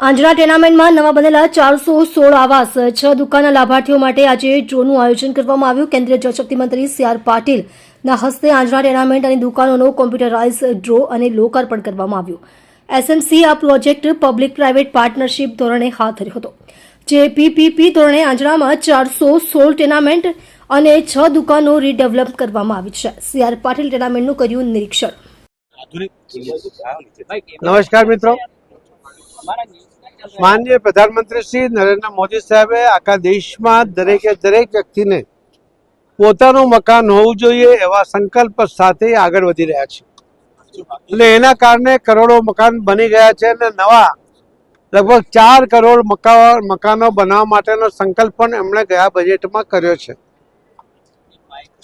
આંજણા ટેનામેન્ટમાં નવા બનેલા 416 આવાસ 6 દુકાનના લાભાર્થીઓ માટે આજે ડ્રોનું આયોજન કરવામાં આવ્યું। કેન્દ્રીય જળશક્તિ મંત્રી સી.આર. પાટીલના હસ્તે આંજણા ટેનામેન્ટ અને દુકાનોનો કોમ્પ્યુટરાઇઝ ડ્રો અને લોકાર્પણ કરવામાં આવ્યું। એસએમસી આ પ્રોજેક્ટ પબ્લિક પ્રાઇવેટ પાર્ટનરશિપ ધોરણે હાથ ધર્યો હતો, જે પીપીપી ધોરણે આંજણામાં 416 ટેનામેન્ટ અને 6 દુકાનો રીડેવલપ કરવામાં આવી છે। સી.આર. પાટીલ ટેનામેન્ટનું કર્યું નિરીક્ષણ। નમસ્કાર મિત્રો, માનનીય પ્રધાનમંત્રી શ્રી નરેન્દ્ર મોદી સાહેબે આખા દેશમાં દરેકે દરેક વ્યક્તિને પોતાનું મકાન હોવું જોઈએ એવા સંકલ્પ સાથે આગળ વધી રહ્યા છે અને એના કારણે કરોડો મકાન બની ગયા છે અને નવા લગભગ 4 કરોડ મકાનો બનાવવા માટેનો સંકલ્પ પણ એમણે ગયા બજેટમાં કર્યો છે।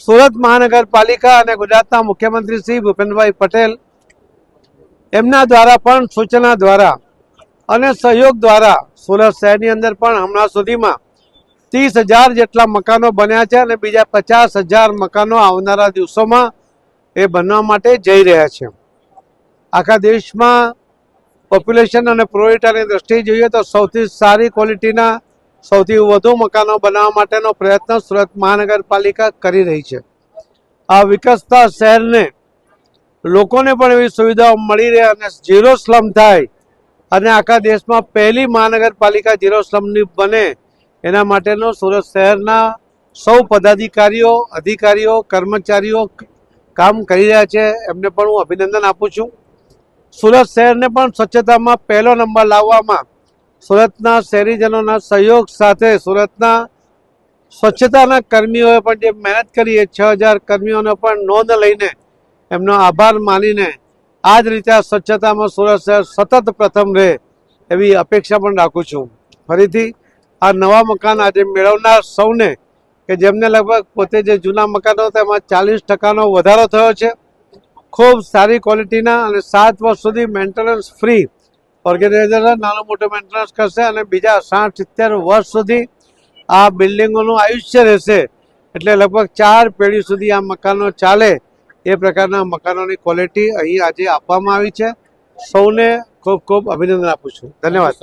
સુરત મહાનગરપાલિકા અને ગુજરાતના મુખ્યમંત્રી શ્રી ભૂપેન્દ્રભાઈ પટેલ એમના દ્વારા પણ સૂચના દ્વારા અને સહયોગ દ્વારા સુરત શહેરની અંદર પણ હમણાં સુધીમાં 30,000 જેટલા મકાનો બન્યા છે અને બીજા 50,000 મકાનો આવનારા દિવસોમાં એ બનવા માટે જઈ રહ્યા છે। આખા દેશમાં પોપ્યુલેશન અને પ્રોરિટાની દ્રષ્ટિએ જોઈએ તો સૌથી સારી ક્વોલિટીના સૌથી વધુ મકાનો બનાવવા માટેનો પ્રયત્ન સુરત મહાનગરપાલિકા કરી રહી છે। આ વિકસતા શહેરને લોકોને પણ એવી સુવિધાઓ મળી રહે અને ઝીરો સ્લમ થાય અને આખા દેશમાં પહેલી મહાનગરપાલિકા ઝીરો સ્લમની બને એના માટેનો સુરત શહેરના સૌ પદાધિકારીઓ, અધિકારીઓ, કર્મચારીઓ કામ કરી રહ્યા છે, એમને પણ હું અભિનંદન આપું છું। સુરત શહેરને પણ સ્વચ્છતામાં પહેલો નંબર લાવવામાં સુરતના શહેરીજનોના સહયોગ સાથે સુરતના સ્વચ્છતાના કર્મીઓએ પણ જે મહેનત કરી એ 6,000 કર્મીઓને પણ નોંધ લઈને એમનો આભાર માનીને આ જ રીતે આ સ્વચ્છતામાં સુરત શહેર સતત પ્રથમ રહે એવી અપેક્ષા પણ રાખું છું। ફરીથી આ નવા મકાન આજે મેળવનાર સૌને કે જેમને લગભગ પોતે જે જૂના મકાનો હતા એમાં 40% વધારો થયો છે, ખૂબ સારી ક્વોલિટીના અને 7 વર્ષ સુધી મેન્ટેનન્સ ફ્રી ઓર્ગેનાઇઝર નાનો મોટો મેન્ટેનન્સ કરશે અને બીજા 60-70 વર્ષ સુધી આ બિલ્ડિંગોનું આયુષ્ય રહેશે, એટલે લગભગ 4 પેઢી સુધી આ મકાનો ચાલે એ પ્રકારના મકાનોની ક્વોલિટી અહીં આજે આપવામાં આવી છે। સૌને ખૂબ ખૂબ અભિનંદન આપું છું। ધન્યવાદ।